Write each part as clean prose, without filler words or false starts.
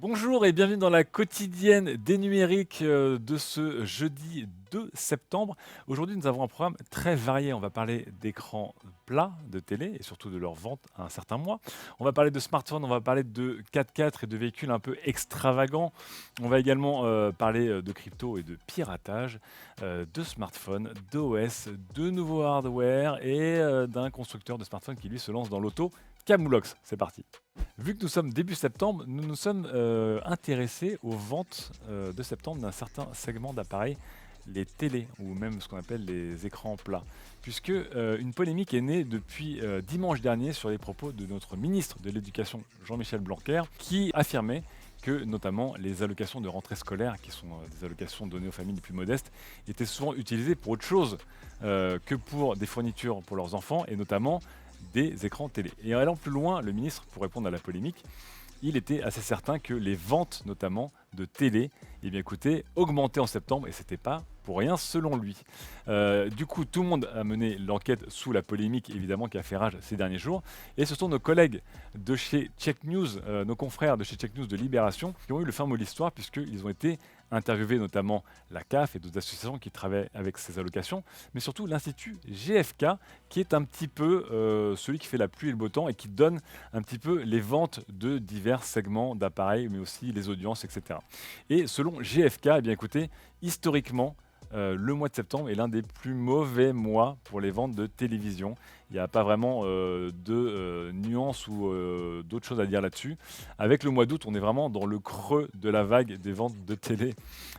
Bonjour et bienvenue dans la quotidienne des numériques de ce jeudi 2 septembre. Aujourd'hui, nous avons un programme très varié. On va parler d'écrans plats de télé et surtout de leur vente à un certain mois. On va parler de smartphones, on va parler de 4x4 et de véhicules un peu extravagants. On va également parler de crypto et de piratage, de smartphones, d'OS, de nouveaux hardware et d'un constructeur de smartphones qui lui se lance dans l'auto. Camoulox, c'est parti. Vu que nous sommes début septembre, nous nous sommes intéressés aux ventes de septembre d'un certain segment d'appareils, les télés, ou même ce qu'on appelle les écrans plats. Puisque une polémique est née depuis dimanche dernier sur les propos de notre ministre de l'Éducation, Jean-Michel Blanquer, qui affirmait que notamment les allocations de rentrée scolaire, qui sont des allocations données aux familles les plus modestes, étaient souvent utilisées pour autre chose que pour des fournitures pour leurs enfants, et notamment des écrans télé. Et allant plus loin, le ministre, pour répondre à la polémique, il était assez certain que les ventes, notamment de télé, eh bien, écoutez, augmentaient en septembre et c'était pas pour rien selon lui. Du coup, tout le monde a mené l'enquête sous la polémique, évidemment, qui a fait rage ces derniers jours. Et ce sont nos collègues de chez Check News, nos confrères de chez Check News de Libération, qui ont eu le fin mot de l'histoire, puisqu'ils ont été interviewés notamment la CAF et d'autres associations qui travaillent avec ces allocations, mais surtout l'Institut GFK, qui est un petit peu celui qui fait la pluie et le beau temps et qui donne un petit peu les ventes de divers segments d'appareils, mais aussi les audiences, etc. Et selon GFK, eh bien écoutez, historiquement, le mois de septembre est l'un des plus mauvais mois pour les ventes de télévision. Il n'y a pas vraiment de nuances ou d'autres choses à dire là-dessus. Avec le mois d'août, on est vraiment dans le creux de la vague des ventes de télé,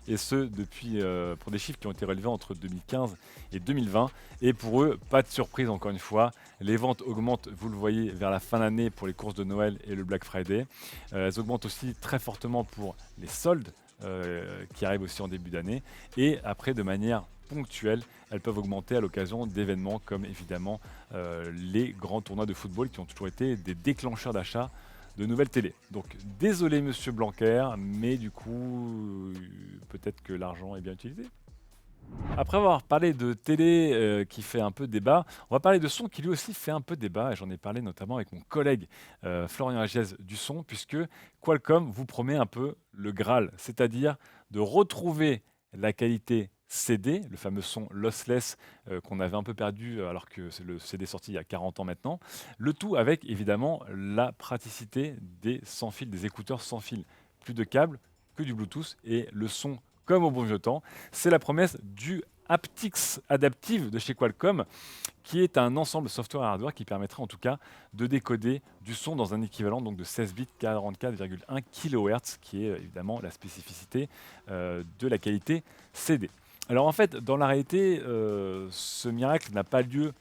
et ce depuis pour des chiffres qui ont été relevés entre 2015 et 2020. Et pour eux, pas de surprise encore une fois, les ventes augmentent, vous le voyez, vers la fin d'année pour les courses de Noël et le Black Friday. Elles augmentent aussi très fortement pour les soldes qui arrivent aussi en début d'année. Et après, de manière ponctuelle, elles peuvent augmenter à l'occasion d'événements comme évidemment les grands tournois de football qui ont toujours été des déclencheurs d'achat de nouvelles télés. Donc désolé Monsieur Blanquer, mais du coup, peut-être que l'argent est bien utilisé. Après avoir parlé de télé qui fait un peu débat, on va parler de son qui lui aussi fait un peu débat, et j'en ai parlé notamment avec mon collègue Florian Agiez du son, puisque Qualcomm vous promet un peu le Graal, c'est-à-dire de retrouver la qualité CD, le fameux son lossless qu'on avait un peu perdu alors que c'est le CD sorti il y a 40 ans maintenant, le tout avec évidemment la praticité des sans fil, des écouteurs sans fil, plus de câbles que du Bluetooth et le son comme au bon vieux temps. C'est la promesse du Aptix Adaptive de chez Qualcomm, qui est un ensemble software et hardware qui permettrait en tout cas de décoder du son dans un équivalent donc de 16 bits 44,1 kHz, qui est évidemment la spécificité de la qualité CD. Alors en fait, dans la réalité, ce miracle n'a pas lieu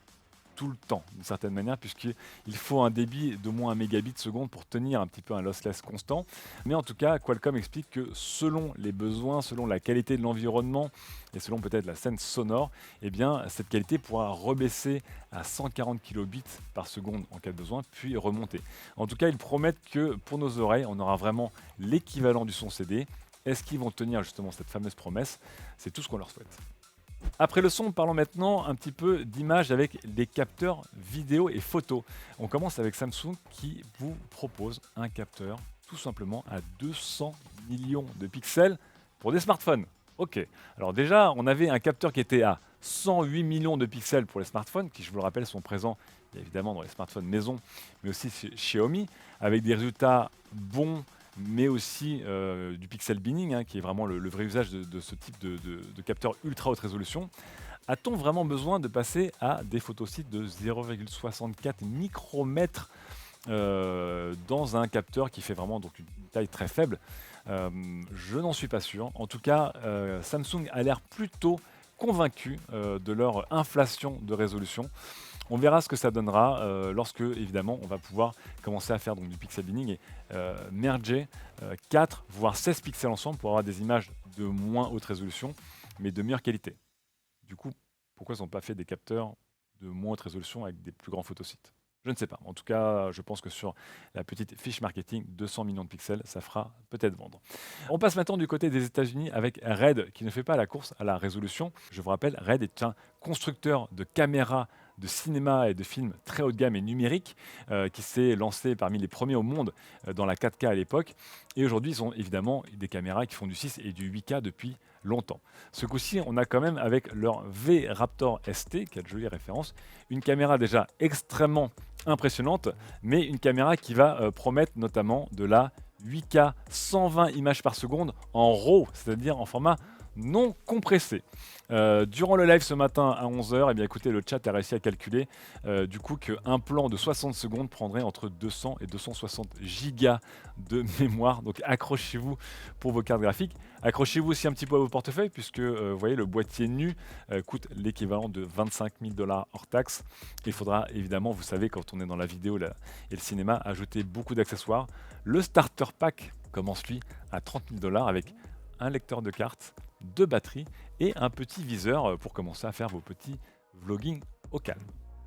tout le temps, d'une certaine manière, puisqu'il faut un débit d'au moins 1 mégabit seconde pour tenir un petit peu un lossless constant. Mais en tout cas, Qualcomm explique que selon les besoins, selon la qualité de l'environnement et selon peut-être la scène sonore, eh bien, cette qualité pourra rebaisser à 140 kilobits par seconde en cas de besoin, puis remonter. En tout cas, ils promettent que pour nos oreilles, on aura vraiment l'équivalent du son CD. Est-ce qu'ils vont tenir justement cette fameuse promesse? C'est tout ce qu'on leur souhaite. Après le son, parlons maintenant un petit peu d'image avec les capteurs vidéo et photo. On commence avec Samsung qui vous propose un capteur tout simplement à 200 millions de pixels pour des smartphones. Ok, alors déjà on avait un capteur qui était à 108 millions de pixels pour les smartphones, qui je vous le rappelle sont présents évidemment dans les smartphones maison, mais aussi chez Xiaomi, avec des résultats bons, mais aussi du pixel binning, hein, qui est vraiment le vrai usage de ce type de capteur ultra haute résolution. A-t-on vraiment besoin de passer à des photosites de 0,64 micromètres dans un capteur qui fait vraiment donc une taille très faible? Je n'en suis pas sûr. En tout cas, Samsung a l'air plutôt convaincu de leur inflation de résolution. On verra ce que ça donnera lorsque, évidemment, on va pouvoir commencer à faire donc, du pixel binning et merger 4 voire 16 pixels ensemble pour avoir des images de moins haute résolution, mais de meilleure qualité. Du coup, pourquoi ils n'ont pas fait des capteurs de moins haute résolution avec des plus grands photosites? Je ne sais pas. En tout cas, je pense que sur la petite fiche marketing, 200 millions de pixels, ça fera peut-être vendre. On passe maintenant du côté des États-Unis avec Red, qui ne fait pas la course à la résolution. Je vous rappelle, Red est un constructeur de caméras de cinéma et de films très haut de gamme et numérique, qui s'est lancé parmi les premiers au monde dans la 4K à l'époque. Et aujourd'hui, ils ont évidemment des caméras qui font du 6 et du 8K depuis longtemps. Ce coup-ci, on a quand même avec leur V-Raptor ST, quelle jolie référence, une caméra déjà extrêmement impressionnante, mais une caméra qui va promettre notamment de la 8K 120 images par seconde en RAW, c'est-à-dire en format non compressé. Durant le live ce matin à 11h, eh bien, écoutez, le chat a réussi à calculer du coup qu'un plan de 60 secondes prendrait entre 200 et 260 gigas de mémoire. Donc accrochez-vous pour vos cartes graphiques. Accrochez-vous aussi un petit peu à vos portefeuilles puisque vous voyez, le boîtier nu coûte l'équivalent de 25 000 $ hors taxe. Il faudra évidemment, vous savez, quand on est dans la vidéo là, et le cinéma, ajouter beaucoup d'accessoires. Le starter pack commence lui à 30 000 $ avec un lecteur de cartes, deux batteries et un petit viseur pour commencer à faire vos petits vlogging au calme.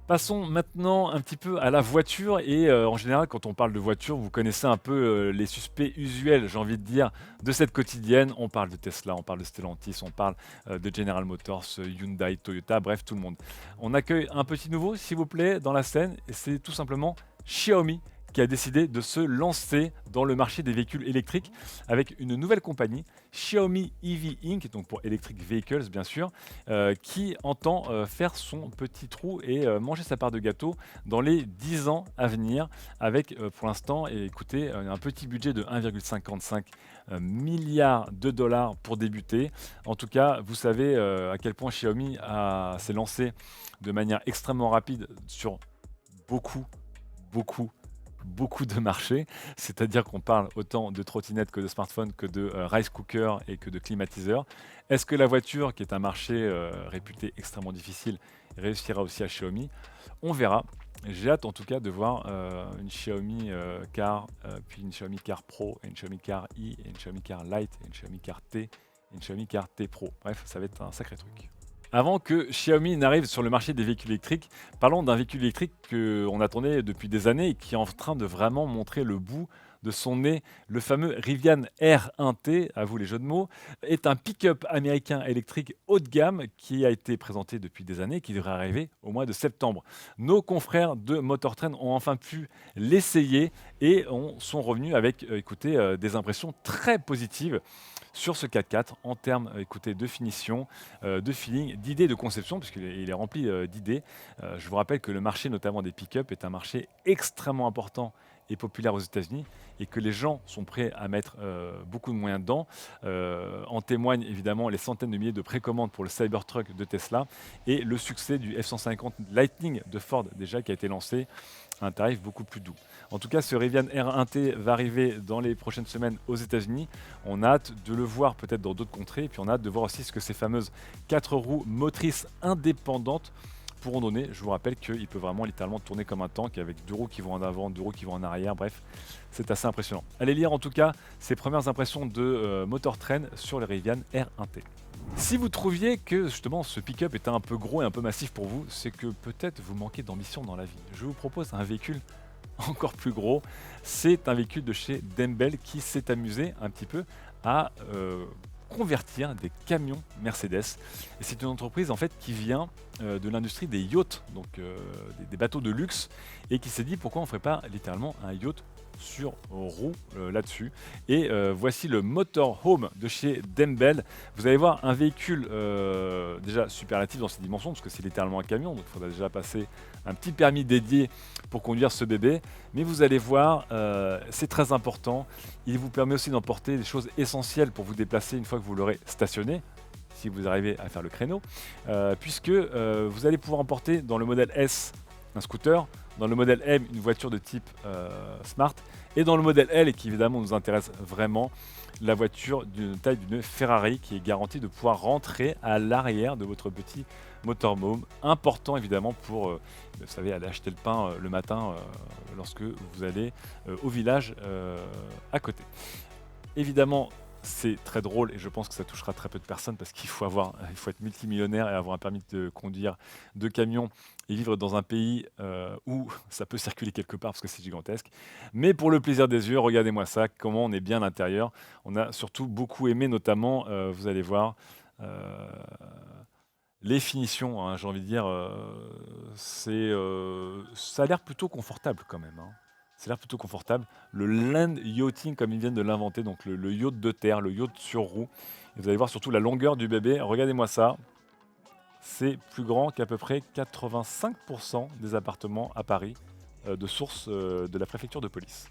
Passons maintenant un petit peu à la voiture et en général quand on parle de voiture, vous connaissez un peu les suspects usuels, j'ai envie de dire, de cette quotidienne. On parle de Tesla, on parle de Stellantis, on parle de General Motors, Hyundai, Toyota, bref tout le monde. On accueille un petit nouveau s'il vous plaît dans la scène et c'est tout simplement Xiaomi qui a décidé de se lancer dans le marché des véhicules électriques avec une nouvelle compagnie, Xiaomi EV Inc., donc pour Electric Vehicles bien sûr, qui entend faire son petit trou et manger sa part de gâteau dans les 10 ans à venir, avec pour l'instant, écoutez, un petit budget de 1,55 milliard de dollars pour débuter. En tout cas, vous savez à quel point Xiaomi s'est lancé de manière extrêmement rapide sur beaucoup, beaucoup de marchés, c'est-à-dire qu'on parle autant de trottinettes que de smartphones, que de rice cooker et que de climatiseurs. Est-ce que la voiture, qui est un marché réputé extrêmement difficile, réussira aussi à Xiaomi? On verra. J'ai hâte en tout cas de voir une Xiaomi Car, puis une Xiaomi Car Pro, et une Xiaomi Car i, et une Xiaomi Car Lite, et une Xiaomi Car T, et une Xiaomi Car T Pro. Bref, ça va être un sacré truc. Avant que Xiaomi n'arrive sur le marché des véhicules électriques, parlons d'un véhicule électrique qu'on attendait depuis des années et qui est en train de vraiment montrer le bout de son nez. Le fameux Rivian R1T, à vous les jeux de mots, est un pick-up américain électrique haut de gamme qui a été présenté depuis des années et qui devrait arriver au mois de septembre. Nos confrères de Motor Trend ont enfin pu l'essayer et sont revenus avec écoutez, des impressions très positives sur ce 4x4 en termes écoutez, de finition, de feeling, d'idées, de conception, puisqu'il est rempli d'idées. Je vous rappelle que le marché notamment des pick-up est un marché extrêmement important et populaire aux États-Unis et que les gens sont prêts à mettre beaucoup de moyens dedans. En témoignent évidemment les centaines de milliers de précommandes pour le Cybertruck de Tesla et le succès du F-150 Lightning de Ford déjà qui a été lancé à un tarif beaucoup plus doux. En tout cas, ce Rivian R1T va arriver dans les prochaines semaines aux États-Unis. On a hâte de le voir peut-être dans d'autres contrées et puis on a hâte de voir aussi ce que ces fameuses 4 roues motrices indépendantes pourront donner. Je vous rappelle qu'il peut vraiment littéralement tourner comme un tank avec 2 roues qui vont en avant, 2 roues qui vont en arrière. Bref, c'est assez impressionnant. Allez lire en tout cas ces premières impressions de Motor Trend sur le Rivian R1T. Si vous trouviez que justement ce pick-up était un peu gros et un peu massif pour vous, c'est que peut-être vous manquez d'ambition dans la vie. Je vous propose un véhicule encore plus gros. C'est un véhicule de chez Demble qui s'est amusé un petit peu à convertir des camions Mercedes. Et c'est une entreprise en fait qui vient de l'industrie des yachts, donc des bateaux de luxe, et qui s'est dit pourquoi on ne ferait pas littéralement un yacht sur roue là-dessus. Et voici le motorhome de chez Demble. Vous allez voir un véhicule déjà superlatif dans ses dimensions, parce que c'est littéralement un camion, donc il faudra déjà passer un petit permis dédié pour conduire ce bébé. Mais vous allez voir, c'est très important. Il vous permet aussi d'emporter des choses essentielles pour vous déplacer une fois que vous l'aurez stationné, si vous arrivez à faire le créneau, puisque vous allez pouvoir emporter dans le modèle S un scooter, dans le modèle M une voiture de type Smart, et dans le modèle L, et qui évidemment nous intéresse vraiment, la voiture d'une taille d'une Ferrari qui est garantie de pouvoir rentrer à l'arrière de votre petit motorhome. Important évidemment pour, vous savez, aller acheter le pain le matin lorsque vous allez au village à côté. Évidemment, c'est très drôle et je pense que ça touchera très peu de personnes parce qu'il faut être multimillionnaire et avoir un permis de conduire de camion et vivre dans un pays où ça peut circuler quelque part parce que c'est gigantesque. Mais pour le plaisir des yeux, regardez-moi ça, comment on est bien à l'intérieur. On a surtout beaucoup aimé, notamment, vous allez voir, Les finitions, hein, j'ai envie de dire, ça a l'air plutôt confortable quand même, hein. Ça a l'air plutôt confortable. Le land yachting, comme ils viennent de l'inventer, donc le yacht de terre, le yacht sur roue. Et vous allez voir surtout la longueur du bébé. Regardez-moi ça. C'est plus grand qu'à peu près 85% des appartements à Paris, de source de la préfecture de police.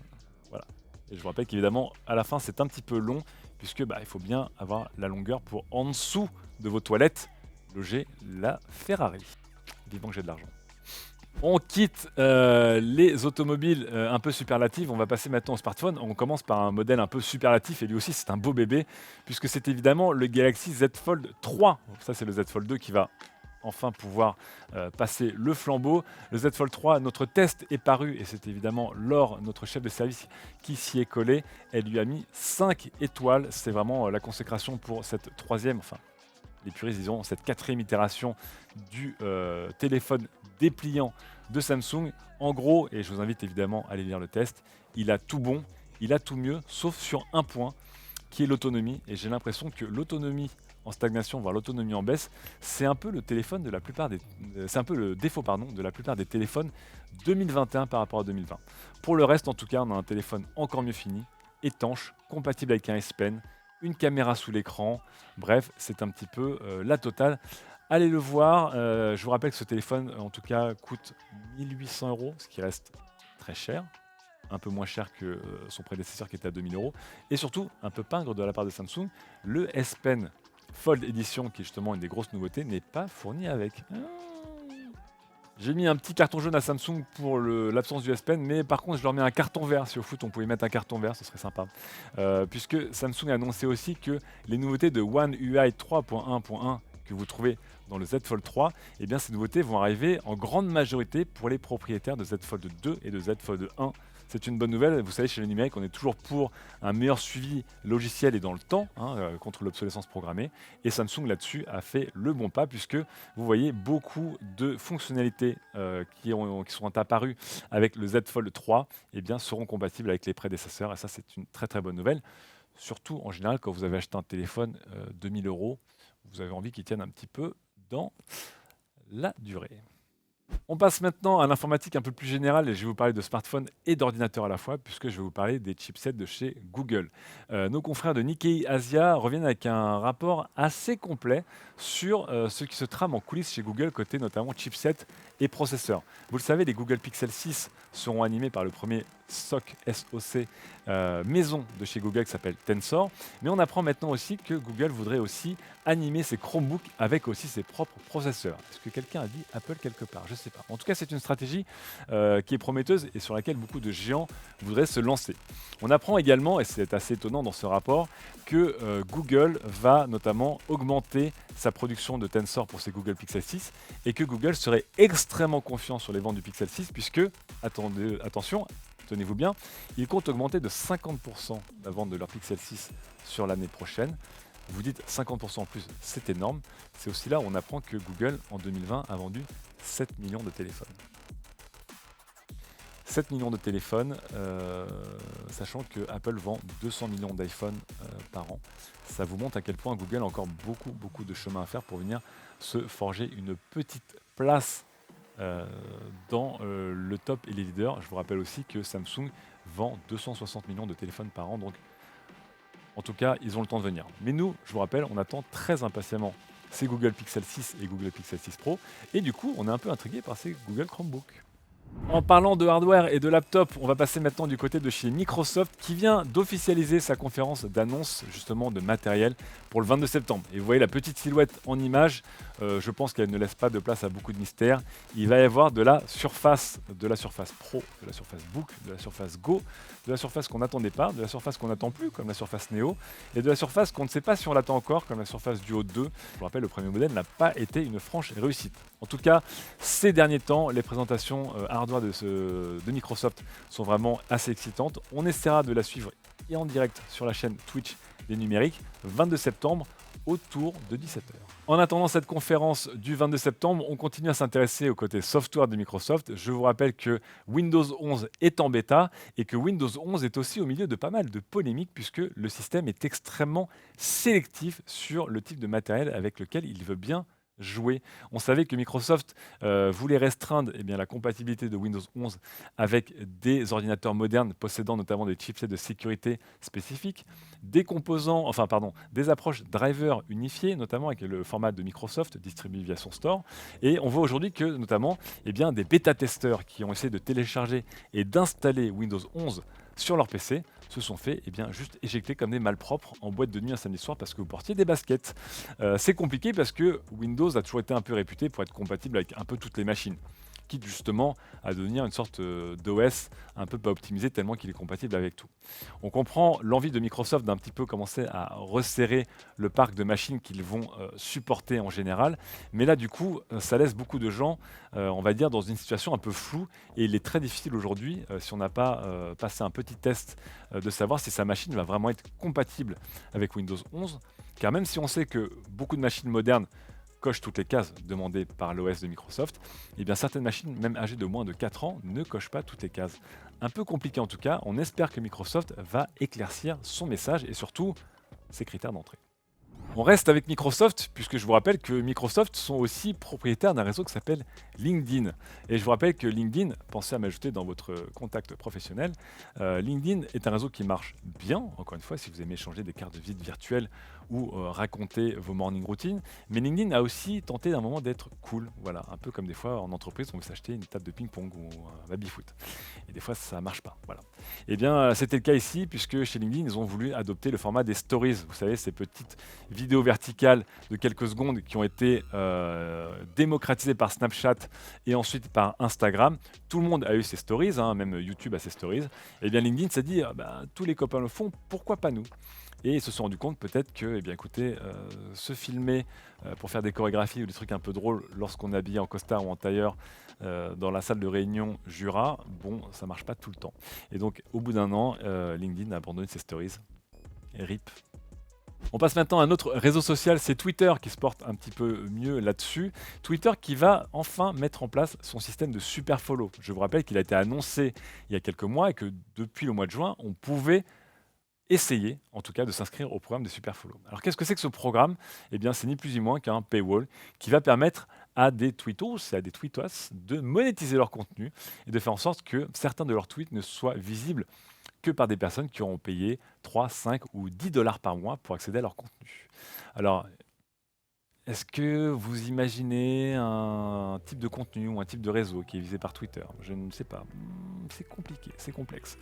Voilà. Et je vous rappelle qu'évidemment, à la fin, c'est un petit peu long, puisque il faut bien avoir la longueur pour, en dessous de vos toilettes, loger la Ferrari. Vivement que j'ai de l'argent. On quitte les automobiles un peu superlatives, on va passer maintenant au smartphone. On commence par un modèle un peu superlatif, et lui aussi c'est un beau bébé, puisque c'est évidemment le Galaxy Z Fold 3. Ça c'est le Z Fold 2 qui va enfin pouvoir passer le flambeau. Le Z Fold 3, notre test est paru, et c'est évidemment Laure, notre chef de service, qui s'y est collée. Elle lui a mis 5 étoiles, c'est vraiment la consécration pour cette troisième, enfin les puristes disons, cette quatrième itération du téléphone dépliant de Samsung. En gros, et je vous invite évidemment à aller lire le test, il a tout bon, il a tout mieux, sauf sur un point, qui est l'autonomie. Et j'ai l'impression que l'autonomie en stagnation, voire l'autonomie en baisse, c'est un peu le téléphone de la plupart des, c'est un peu le défaut pardon de la plupart des téléphones 2021 par rapport à 2020. Pour le reste, en tout cas, on a un téléphone encore mieux fini, étanche, compatible avec un S Pen, une caméra sous l'écran. Bref, c'est un petit peu la totale. Allez le voir. Je vous rappelle que ce téléphone, en tout cas, coûte 1800 €, ce qui reste très cher. Un peu moins cher que son prédécesseur qui était à 2000 €. Et surtout, un peu pingre de la part de Samsung, le S Pen Fold Edition, qui est justement une des grosses nouveautés, n'est pas fourni avec. J'ai mis un petit carton jaune à Samsung pour l'absence du S Pen, mais par contre je leur mets un carton vert. Si au foot on pouvait mettre un carton vert, ce serait sympa. Puisque Samsung a annoncé aussi que les nouveautés de One UI 3.1.1 que vous trouvez dans le Z Fold 3, eh bien ces nouveautés vont arriver en grande majorité pour les propriétaires de Z Fold 2 et de Z Fold 1. C'est une bonne nouvelle. Vous savez, chez le numérique, on est toujours pour un meilleur suivi logiciel et dans le temps, contre l'obsolescence programmée. Et Samsung, là-dessus, a fait le bon pas, puisque vous voyez beaucoup de fonctionnalités qui sont apparues avec le Z Fold 3 eh bien, seront compatibles avec les prédécesseurs. Et ça, c'est une très très bonne nouvelle. Surtout, en général, quand vous avez acheté un téléphone 2000 €, vous avez envie qu'il tienne un petit peu dans la durée. On passe maintenant à l'informatique un peu plus générale, et je vais vous parler de smartphones et d'ordinateurs à la fois, puisque je vais vous parler des chipsets de chez Google. Nos confrères de Nikkei Asia reviennent avec un rapport assez complet sur ce qui se trame en coulisses chez Google, côté notamment chipset et processeurs. Vous le savez, les Google Pixel 6 seront animés par le premier SoC maison de chez Google qui s'appelle Tensor, mais on apprend maintenant aussi que Google voudrait aussi animer ses Chromebooks avec aussi ses propres processeurs. Est-ce que quelqu'un a dit Apple quelque part? Je ne sais pas. En tout cas, c'est une stratégie qui est prometteuse et sur laquelle beaucoup de géants voudraient se lancer. On apprend également, et c'est assez étonnant dans ce rapport, que Google va notamment augmenter sa production de Tensor pour ses Google Pixel 6 et que Google serait extrêmement confiant sur les ventes du Pixel 6 puisque, attendez, attention, tenez-vous bien, ils comptent augmenter de 50% la vente de leur Pixel 6 sur l'année prochaine. Vous dites 50% en plus, c'est énorme. C'est aussi là où on apprend que Google, en 2020, a vendu 7 millions de téléphones. 7 millions de téléphones, sachant que Apple vend 200 millions d'iPhone par an. Ça vous montre à quel point Google a encore beaucoup de chemin à faire pour venir se forger une petite place dans le top et les leaders. Je vous rappelle aussi que Samsung vend 260 millions de téléphones par an, donc en tout cas, ils ont le temps de venir. Mais nous, je vous rappelle, on attend très impatiemment ces Google Pixel 6 et Google Pixel 6 Pro, et du coup, on est un peu intrigué par ces Google Chromebook. En parlant de hardware et de laptop, on va passer maintenant du côté de chez Microsoft qui vient d'officialiser sa conférence d'annonce justement de matériel pour le 22 septembre. Et vous voyez la petite silhouette en image, je pense qu'elle ne laisse pas de place à beaucoup de mystères. Il va y avoir de la Surface Pro, de la Surface Book, de la Surface Go, de la Surface qu'on n'attendait pas, de la Surface qu'on n'attend plus comme la Surface Neo, et de la Surface qu'on ne sait pas si on l'attend encore comme la Surface Duo 2. Je vous rappelle, le premier modèle n'a pas été une franche réussite. En tout cas, ces derniers temps, les présentations hardware de Microsoft sont vraiment assez excitantes. On essaiera de la suivre et en direct sur la chaîne Twitch des numériques, 22 septembre, autour de 17h. En attendant cette conférence du 22 septembre, on continue à s'intéresser au côté software de Microsoft. Je vous rappelle que Windows 11 est en bêta et que Windows 11 est aussi au milieu de pas mal de polémiques puisque le système est extrêmement sélectif sur le type de matériel avec lequel il veut bien joué. On savait que Microsoft voulait restreindre la compatibilité de Windows 11 avec des ordinateurs modernes possédant notamment des chipsets de sécurité spécifiques, des composants, enfin pardon, des approches driver unifiées, notamment avec le format de Microsoft distribué via son store. Et on voit aujourd'hui que notamment des bêta-testeurs qui ont essayé de télécharger et d'installer Windows 11 sur leur PC se sont fait juste éjecter comme des malpropres en boîte de nuit un samedi soir parce que vous portiez des baskets. C'est compliqué parce que Windows a toujours été un peu réputé pour être compatible avec un peu toutes les machines, quitte justement à devenir une sorte d'OS un peu pas optimisé tellement qu'il est compatible avec tout. On comprend l'envie de Microsoft d'un petit peu commencer à resserrer le parc de machines qu'ils vont supporter en général, mais là du coup ça laisse beaucoup de gens, on va dire, dans une situation un peu floue, et il est très difficile aujourd'hui, si on n'a pas passé un petit test, de savoir si sa machine va vraiment être compatible avec Windows 11, car même si on sait que beaucoup de machines modernes cochent toutes les cases demandées par l'OS de Microsoft, certaines machines, même âgées de moins de 4 ans, ne cochent pas toutes les cases. Un peu compliqué en tout cas, on espère que Microsoft va éclaircir son message et surtout ses critères d'entrée. On reste avec Microsoft, puisque je vous rappelle que Microsoft sont aussi propriétaires d'un réseau qui s'appelle LinkedIn. Et je vous rappelle que LinkedIn, pensez à m'ajouter dans votre contact professionnel, LinkedIn est un réseau qui marche bien, encore une fois, si vous aimez échanger des cartes de visite virtuelles ou raconter vos morning routines. Mais LinkedIn a aussi tenté d'un moment d'être cool, voilà, un peu comme des fois en entreprise, on veut s'acheter une table de ping-pong ou un baby-foot. Et des fois, ça ne marche pas, voilà. C'était le cas ici, puisque chez LinkedIn, ils ont voulu adopter le format des stories. Vous savez, ces petites vidéos verticales de quelques secondes qui ont été démocratisées par Snapchat et ensuite par Instagram. Tout le monde a eu ses stories, même YouTube a ses stories. LinkedIn s'est dit, tous les copains le font, pourquoi pas nous? Et ils se sont rendus compte peut-être que, écoutez, se filmer pour faire des chorégraphies ou des trucs un peu drôles lorsqu'on est habillé en costard ou en tailleur dans la salle de réunion Jura, bon, ça marche pas tout le temps. Et donc, au bout d'un an, LinkedIn a abandonné ses stories. Et RIP. On passe maintenant à un autre réseau social, c'est Twitter qui se porte un petit peu mieux là-dessus. Twitter qui va enfin mettre en place son système de super follow. Je vous rappelle qu'il a été annoncé il y a quelques mois et que depuis le mois de juin, on pouvait essayer, en tout cas, de s'inscrire au programme des super follow. Alors qu'est-ce que c'est que ce programme? C'est ni plus ni moins qu'un paywall qui va permettre à des tweetos et à des tweetos de monétiser leur contenu et de faire en sorte que certains de leurs tweets ne soient visibles que par des personnes qui auront payé 3, 5 ou 10 dollars par mois pour accéder à leur contenu. Alors, est-ce que vous imaginez un type de contenu ou un type de réseau qui est visé par Twitter? Je ne sais pas. C'est compliqué, c'est complexe.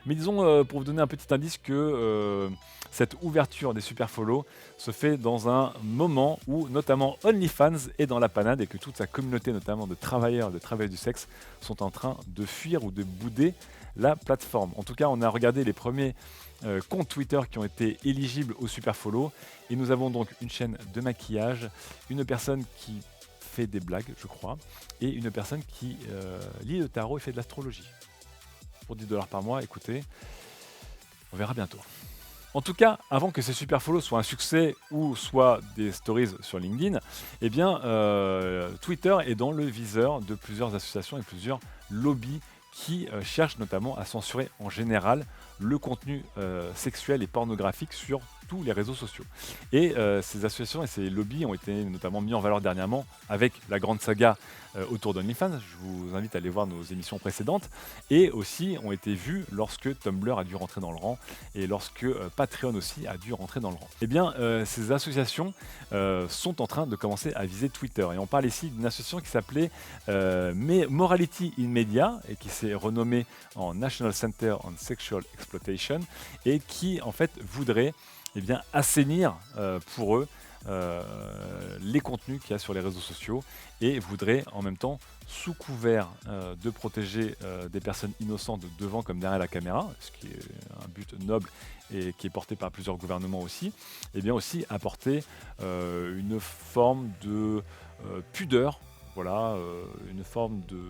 Mais disons, pour vous donner un petit indice, que cette ouverture des super follow se fait dans un moment où notamment OnlyFans est dans la panade et que toute sa communauté, notamment de travailleurs et de travailleuses du sexe, sont en train de fuir ou de bouder la plateforme. En tout cas, on a regardé les premiers comptes Twitter qui ont été éligibles au super follow. Et nous avons donc une chaîne de maquillage, une personne qui fait des blagues, je crois, et une personne qui lit le tarot et fait de l'astrologie. Pour 10 dollars par mois, écoutez, on verra bientôt. En tout cas, avant que ces super follow soient un succès ou soit des stories sur LinkedIn, Twitter est dans le viseur de plusieurs associations et plusieurs lobbies qui cherchent notamment à censurer en général le contenu sexuel et pornographique sur tous les réseaux sociaux. Et ces associations et ces lobbies ont été notamment mis en valeur dernièrement avec la grande saga autour d'OnlyFans. Je vous invite à aller voir nos émissions précédentes. Et aussi ont été vus lorsque Tumblr a dû rentrer dans le rang et lorsque Patreon aussi a dû rentrer dans le rang. Ces associations sont en train de commencer à viser Twitter. Et on parle ici d'une association qui s'appelait Morality in Media et qui s'est renommée en National Center on Sexual Exploitation et qui en fait voudrait assainir pour eux les contenus qu'il y a sur les réseaux sociaux et voudrait en même temps, sous couvert de protéger des personnes innocentes devant comme derrière la caméra, ce qui est un but noble et qui est porté par plusieurs gouvernements aussi, aussi apporter une forme de pudeur, voilà, une forme de,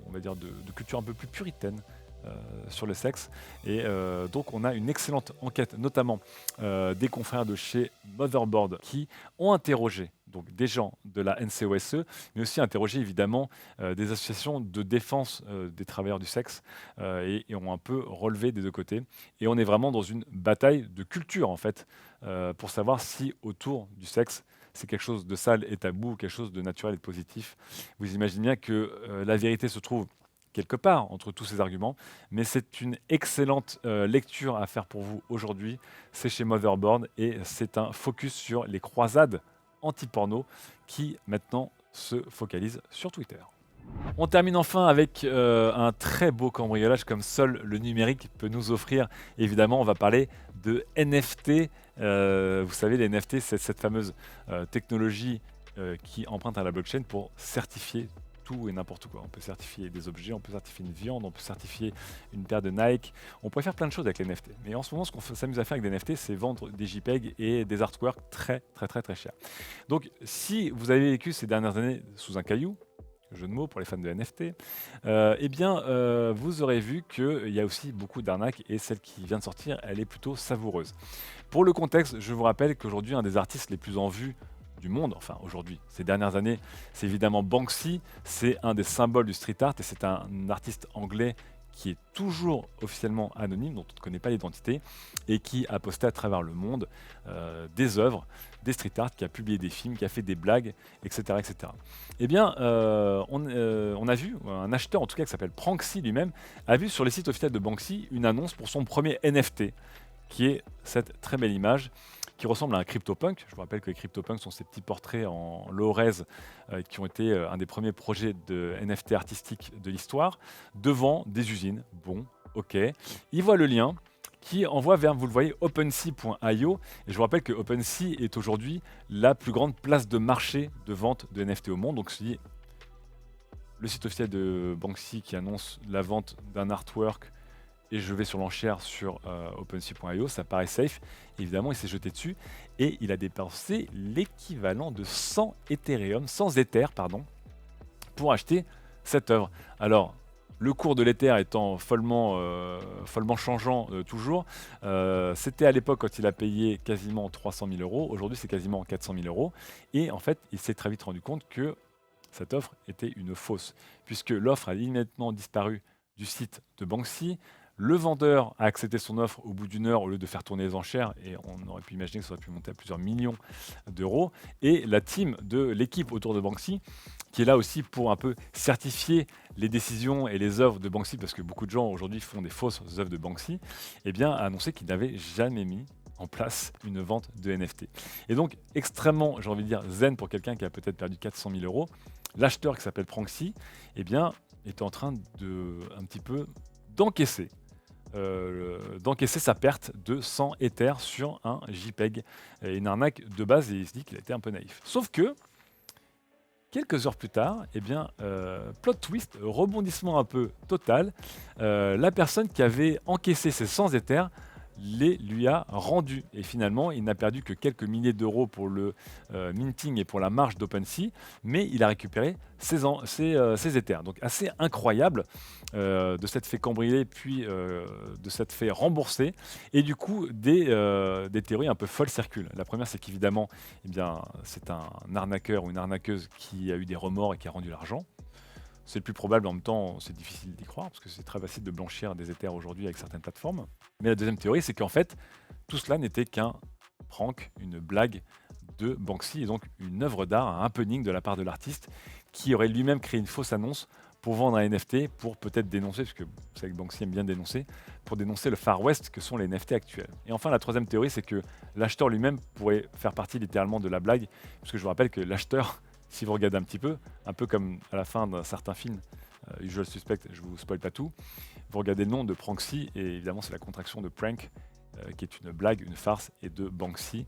on va dire, de culture un peu plus puritaine sur le sexe. Et donc on a une excellente enquête, notamment des confrères de chez Motherboard qui ont interrogé donc des gens de la NCOSE, mais aussi interrogé évidemment des associations de défense des travailleurs du sexe et ont un peu relevé des deux côtés. Et on est vraiment dans une bataille de culture en fait pour savoir si autour du sexe c'est quelque chose de sale et tabou, ou quelque chose de naturel et de positif. Vous imaginez bien que la vérité se trouve quelque part entre tous ces arguments, mais c'est une excellente lecture à faire pour vous aujourd'hui. C'est chez Motherboard et c'est un focus sur les croisades anti-porno qui maintenant se focalisent sur Twitter. On termine enfin avec un très beau cambriolage comme seul le numérique peut nous offrir. Évidemment, on va parler de NFT. Vous savez, les NFT, c'est cette fameuse technologie qui emprunte à la blockchain pour certifier tout et n'importe quoi. On peut certifier des objets, on peut certifier une viande, on peut certifier une paire de Nike. On pourrait faire plein de choses avec les NFT. Mais en ce moment, ce qu'on s'amuse à faire avec des NFT, c'est vendre des JPEG et des artworks très chers. Donc, si vous avez vécu ces dernières années sous un caillou, jeu de mots pour les fans de NFT, eh bien, vous aurez vu qu'il y a aussi beaucoup d'arnaques et celle qui vient de sortir, elle est plutôt savoureuse. Pour le contexte, je vous rappelle qu'aujourd'hui, un des artistes les plus en vue du monde, enfin aujourd'hui, ces dernières années, c'est évidemment Banksy, c'est un des symboles du street art et c'est un artiste anglais qui est toujours officiellement anonyme, dont on ne connaît pas l'identité, et qui a posté à travers le monde des œuvres, des street art, qui a publié des films, qui a fait des blagues, etc. etc. Eh bien, on a vu, un acheteur en tout cas qui s'appelle Pranksy lui-même, a vu sur les sites officiels de Banksy une annonce pour son premier NFT, qui est cette très belle image qui ressemble à un CryptoPunk. Je vous rappelle que les CryptoPunks sont ces petits portraits en low-res qui ont été un des premiers projets de NFT artistiques de l'histoire, devant des usines. Bon, ok. Il voit le lien qui envoie vers, vous le voyez, OpenSea.io. Et je vous rappelle que OpenSea est aujourd'hui la plus grande place de marché de vente de NFT au monde. Donc, c'est le site officiel de Banksy qui annonce la vente d'un artwork et je vais sur l'enchère sur OpenSea.io, ça paraît safe. Évidemment, il s'est jeté dessus et il a dépensé l'équivalent de 100 Ethereum, 100 Ether, pardon, pour acheter cette œuvre. Alors, le cours de l'Ether étant follement changeant toujours, c'était à l'époque quand il a payé quasiment 300 000 euros. Aujourd'hui, c'est quasiment 400 000 euros. Et en fait, il s'est très vite rendu compte que cette offre était une fausse, puisque l'offre a immédiatement disparu du site de Banksy. Le vendeur a accepté son offre au bout d'une heure au lieu de faire tourner les enchères et on aurait pu imaginer que ça aurait pu monter à plusieurs millions d'euros. Et la team de l'équipe autour de Banksy, qui est là aussi pour un peu certifier les décisions et les œuvres de Banksy, parce que beaucoup de gens aujourd'hui font des fausses œuvres de Banksy, eh bien, a annoncé qu'il n'avait jamais mis en place une vente de NFT. Et donc, extrêmement, j'ai envie de dire, zen pour quelqu'un qui a peut-être perdu 400 000 euros, l'acheteur qui s'appelle Pranksy, eh bien, est en train de un petit peu d'encaisser sa perte de 100 Ethers sur un JPEG. Une arnaque de base et il se dit qu'il a été un peu naïf. Sauf que, quelques heures plus tard, eh bien, plot twist, rebondissement un peu total, la personne qui avait encaissé ces 100 Ethers les lui a rendu. Et finalement, il n'a perdu que quelques milliers d'euros pour le minting et pour la marge d'OpenSea, mais il a récupéré ses Ethers. Donc assez incroyable de s'être fait cambrioler, puis de s'être fait rembourser. Et du coup, des théories un peu folles circulent. La première, c'est qu'évidemment, eh bien, c'est un arnaqueur ou une arnaqueuse qui a eu des remords et qui a rendu l'argent. C'est le plus probable, en même temps, c'est difficile d'y croire, parce que c'est très facile de blanchir des Ethers aujourd'hui avec certaines plateformes. Mais la deuxième théorie, c'est qu'en fait, tout cela n'était qu'un prank, une blague de Banksy, et donc une œuvre d'art, un happening de la part de l'artiste, qui aurait lui-même créé une fausse annonce pour vendre un NFT, pour peut-être dénoncer, parce que vous savez que Banksy aime bien dénoncer, pour dénoncer le Far West que sont les NFT actuels. Et enfin, la troisième théorie, c'est que l'acheteur lui-même pourrait faire partie littéralement de la blague, puisque je vous rappelle que l'acheteur, si vous regardez un petit peu, un peu comme à la fin d'un certain film, Usual Suspect, je ne vous spoil pas tout, vous regardez le nom de Pranksy, et évidemment c'est la contraction de prank, qui est une blague, une farce, et de Banksy.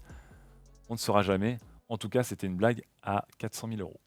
On ne saura jamais. En tout cas, c'était une blague à 400 000 euros.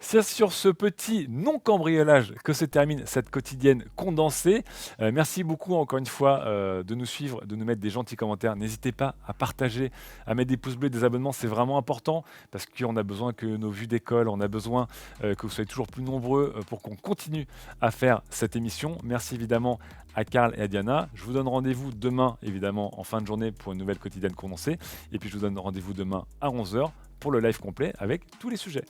C'est sur ce petit non-cambriolage que se termine cette quotidienne condensée. Merci beaucoup encore une fois de nous suivre, de nous mettre des gentils commentaires. N'hésitez pas à partager, à mettre des pouces bleus, des abonnements, c'est vraiment important parce qu'on a besoin que nos vues décollent, on a besoin que vous soyez toujours plus nombreux pour qu'on continue à faire cette émission. Merci évidemment à Karl et à Diana. Je vous donne rendez-vous demain évidemment en fin de journée pour une nouvelle quotidienne condensée. Et puis je vous donne rendez-vous demain à 11 h pour le live complet avec tous les sujets.